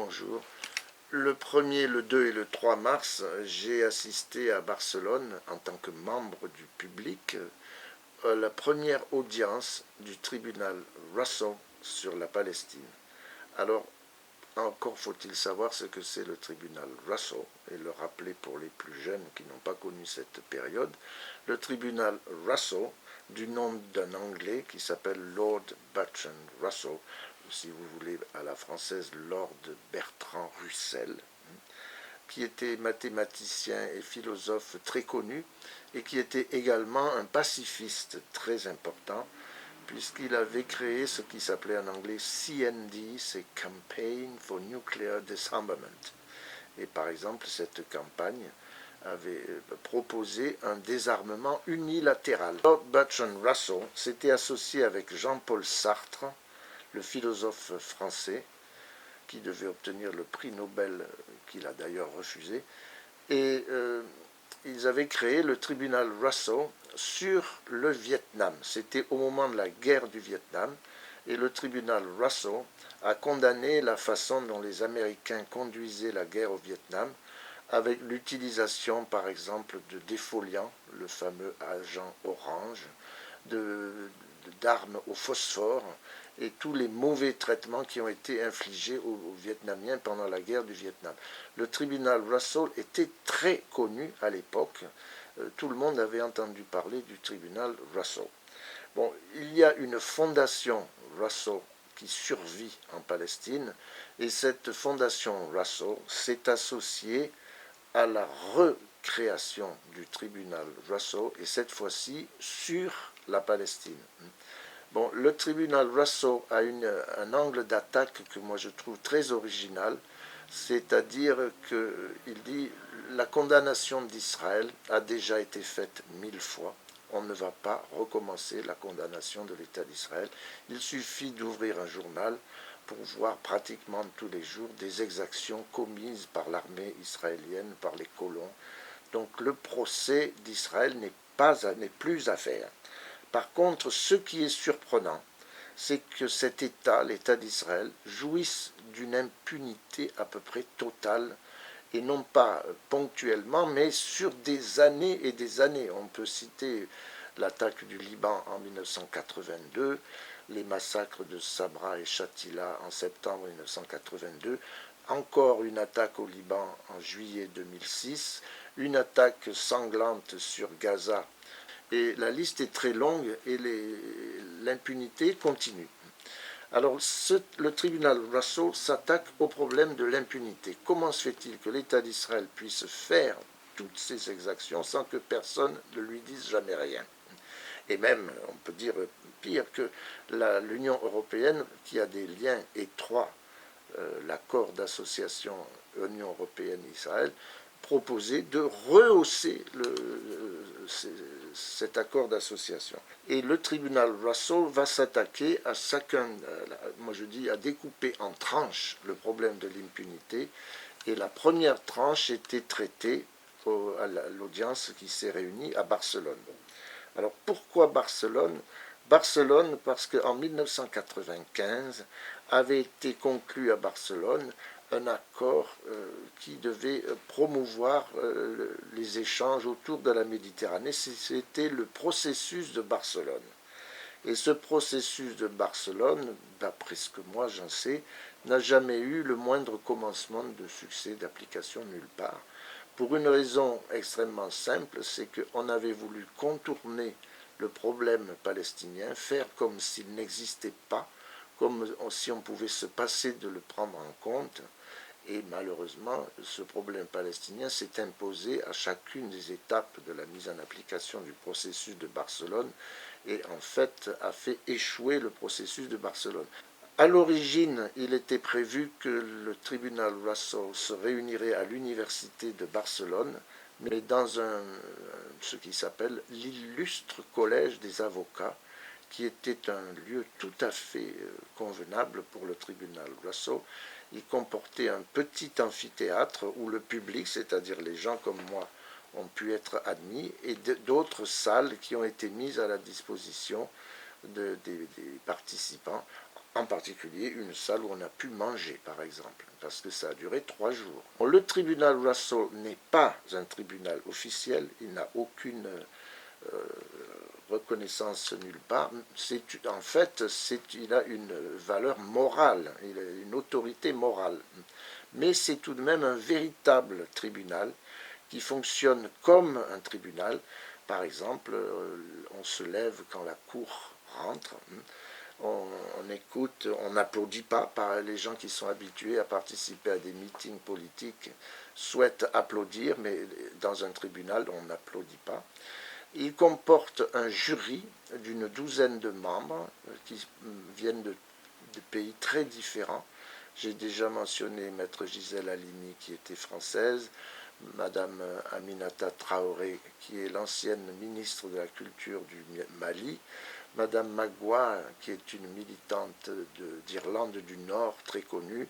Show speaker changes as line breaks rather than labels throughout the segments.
bonjour. Le 1er, le 2 et le 3 mars, j'ai assisté à Barcelone, en tant que membre du public, à la première audience du tribunal Russell sur la Palestine. Alors, encore faut-il savoir ce que c'est le tribunal Russell et le rappeler pour les plus jeunes qui n'ont pas connu cette période. Le tribunal Russell, du nom d'un Anglais qui s'appelle Lord Bertrand Russell, si vous voulez à la française Lord Bertrand Russell, qui était mathématicien et philosophe très connu et qui était également un pacifiste très important, puisqu'il avait créé ce qui s'appelait en anglais CND, c'est Campaign for Nuclear Disarmament. Et par exemple, cette campagne avait proposé un désarmement unilatéral. Lord Bertrand Russell s'était associé avec Jean-Paul Sartre, le philosophe français, qui devait obtenir le prix Nobel, qu'il a d'ailleurs refusé, et ils avaient créé le tribunal Russell sur le Vietnam. C'était au moment de la guerre du Vietnam, et le tribunal Russell a condamné la façon dont les Américains conduisaient la guerre au Vietnam, avec l'utilisation, par exemple, de défoliants, le fameux agent orange, d'armes au phosphore, et tous les mauvais traitements qui ont été infligés aux Vietnamiens pendant la guerre du Vietnam. Le tribunal Russell était très connu à l'époque. Tout le monde avait entendu parler du tribunal Russell. Bon, il y a une fondation Russell qui survit en Palestine, et cette fondation Russell s'est associée à la recréation du tribunal Russell, et cette fois-ci sur la Palestine. Bon, le tribunal Russell a un angle d'attaque que moi je trouve très original, c'est-à-dire qu'il dit la condamnation d'Israël a déjà été faite 1000 fois. On ne va pas recommencer la condamnation de l'État d'Israël. Il suffit d'ouvrir un journal pour voir pratiquement tous les jours des exactions commises par l'armée israélienne, par les colons. Donc le procès d'Israël n'est plus à faire. Par contre, ce qui est surprenant, c'est que cet État, l'État d'Israël, jouisse d'une impunité à peu près totale, et non pas ponctuellement, mais sur des années et des années. On peut citer l'attaque du Liban en 1982, les massacres de Sabra et Shatila en septembre 1982, encore une attaque au Liban en juillet 2006, une attaque sanglante sur Gaza. Et la liste est très longue et l'impunité continue. Alors, le tribunal Russell s'attaque au problème de l'impunité. Comment se fait-il que l'État d'Israël puisse faire toutes ces exactions sans que personne ne lui dise jamais rien? Et même, on peut dire pire, que l'Union européenne, qui a des liens étroits, l'accord d'association Union européenne-Israël, proposé de rehausser cet accord d'association. Et le tribunal Russell va s'attaquer à chacun, moi je dis, à découper en tranches le problème de l'impunité. Et la première tranche était traitée à l'audience qui s'est réunie à Barcelone. Alors pourquoi Barcelone? Barcelone parce qu'en 1995 avait été conclu à Barcelone un accord qui devait promouvoir les échanges autour de la Méditerranée. C'était le processus de Barcelone. Et ce processus de Barcelone, d'après ce que moi j'en sais, n'a jamais eu le moindre commencement de succès d'application nulle part. Pour une raison extrêmement simple, c'est qu'on avait voulu contourner le problème palestinien, faire comme s'il n'existait pas, comme si on pouvait se passer de le prendre en compte. Et malheureusement, ce problème palestinien s'est imposé à chacune des étapes de la mise en application du processus de Barcelone et en fait a fait échouer le processus de Barcelone. À l'origine, il était prévu que le tribunal Russell se réunirait à l'université de Barcelone, mais dans ce qui s'appelle l'illustre collège des avocats, qui était un lieu tout à fait convenable pour le tribunal Russell. Il comportait un petit amphithéâtre où le public, c'est-à-dire les gens comme moi, ont pu être admis, et d'autres salles qui ont été mises à la disposition des participants, en particulier une salle où on a pu manger, par exemple, parce que ça a duré 3 jours. Le tribunal Russell n'est pas un tribunal officiel, il n'a aucune reconnaissance nulle part. En fait, il a une valeur morale, il a une autorité morale. Mais c'est tout de même un véritable tribunal qui fonctionne comme un tribunal. Par exemple, on se lève quand la cour rentre, on écoute, on n'applaudit pas. Les gens qui sont habitués à participer à des meetings politiques souhaitent applaudir, mais dans un tribunal, on n'applaudit pas. Il comporte un jury d'une douzaine de membres qui viennent de pays très différents. J'ai déjà mentionné Maître Gisèle Halimi qui était française, Madame Aminata Traoré qui est l'ancienne ministre de la Culture du Mali, Madame Magua qui est une militante d'Irlande du Nord très connue.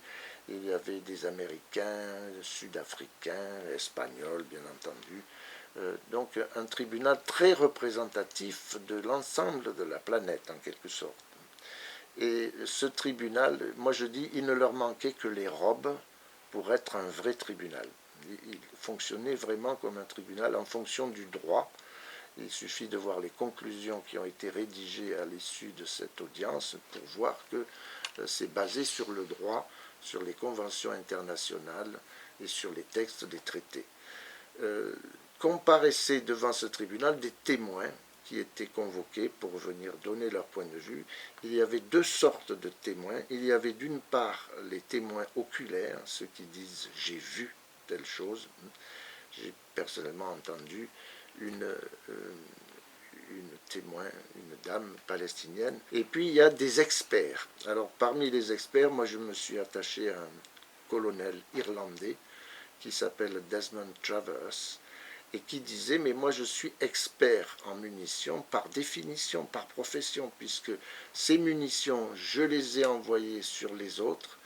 Il y avait des Américains, Sud-Africains, Espagnols bien entendu. Donc un tribunal très représentatif de l'ensemble de la planète en quelque sorte. Et ce tribunal, moi je dis, il ne leur manquait que les robes pour être un vrai tribunal. Il fonctionnait vraiment comme un tribunal en fonction du droit. Il suffit de voir les conclusions qui ont été rédigées à l'issue de cette audience pour voir que c'est basé sur le droit, sur les conventions internationales et sur les textes des traités. Comparaissaient devant ce tribunal des témoins qui étaient convoqués pour venir donner leur point de vue. Il y avait 2 sortes de témoins. Il y avait d'une part les témoins oculaires, ceux qui disent « j'ai vu telle chose ». J'ai personnellement entendu une témoin, une dame palestinienne. Et puis il y a des experts. Alors parmi les experts, moi je me suis attaché à un colonel irlandais qui s'appelle Desmond Travers, et qui disait « mais moi je suis expert en munitions par définition, par profession, puisque ces munitions, je les ai envoyées sur les autres,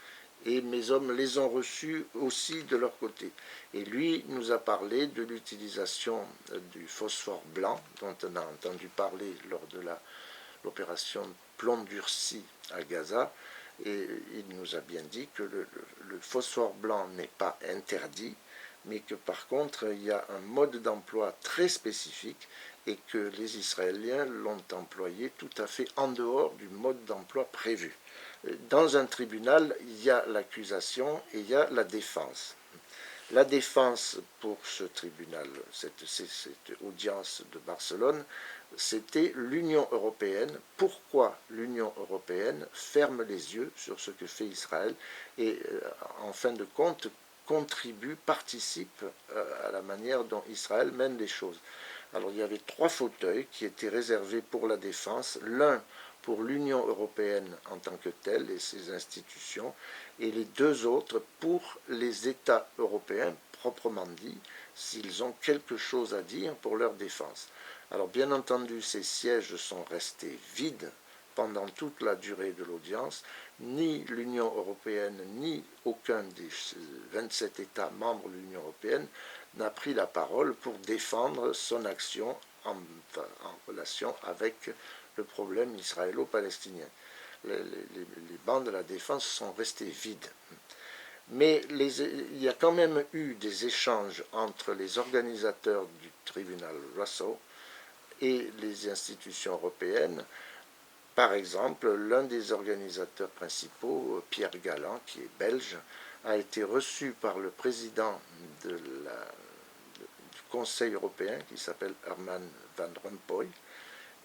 et mes hommes les ont reçues aussi de leur côté. » Et lui nous a parlé de l'utilisation du phosphore blanc, dont on a entendu parler lors de l'opération Plomb durci à Gaza, et il nous a bien dit que le phosphore blanc n'est pas interdit, mais que par contre il y a un mode d'emploi très spécifique et que les Israéliens l'ont employé tout à fait en dehors du mode d'emploi prévu. Dans un tribunal, il y a l'accusation et il y a la défense. La défense pour ce tribunal, cette audience de Barcelone, c'était l'Union européenne. Pourquoi l'Union européenne ferme les yeux sur ce que fait Israël et, en fin de compte, contribue, participe à la manière dont Israël mène les choses. Alors il y avait 3 fauteuils qui étaient réservés pour la défense, l'un pour l'Union européenne en tant que telle et ses institutions, et les 2 autres pour les États européens proprement dit, s'ils ont quelque chose à dire pour leur défense. Alors bien entendu, ces sièges sont restés vides pendant toute la durée de l'audience. Ni l'Union européenne, ni aucun des 27 États membres de l'Union européenne n'a pris la parole pour défendre son action en relation avec le problème israélo-palestinien. Les bancs de la défense sont restés vides. Mais il y a quand même eu des échanges entre les organisateurs du tribunal Russell et les institutions européennes. Par exemple, l'un des organisateurs principaux, Pierre Galland, qui est belge, a été reçu par le président du Conseil européen, qui s'appelle Herman Van Rompuy,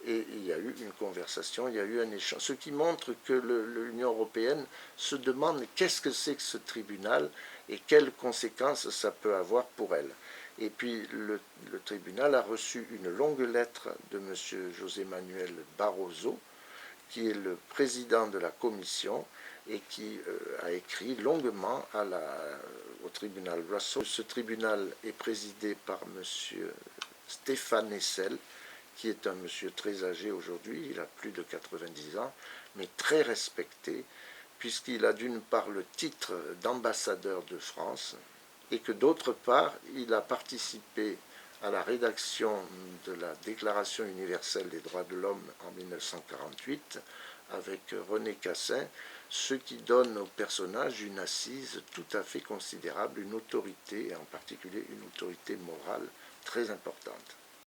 et il y a eu une conversation, il y a eu un échange, ce qui montre que l'Union européenne se demande qu'est-ce que c'est que ce tribunal et quelles conséquences ça peut avoir pour elle. Et puis le tribunal a reçu une longue lettre de M. José Manuel Barroso, qui est le président de la commission et qui a écrit longuement au tribunal Russell. Ce tribunal est présidé par M. Stéphane Hessel, qui est un monsieur très âgé aujourd'hui, il a plus de 90 ans, mais très respecté, puisqu'il a d'une part le titre d'ambassadeur de France, et que d'autre part, il a participé à la rédaction de la Déclaration universelle des droits de l'homme en 1948, avec René Cassin, ce qui donne au personnage une assise tout à fait considérable, une autorité, et en particulier une autorité morale très importante.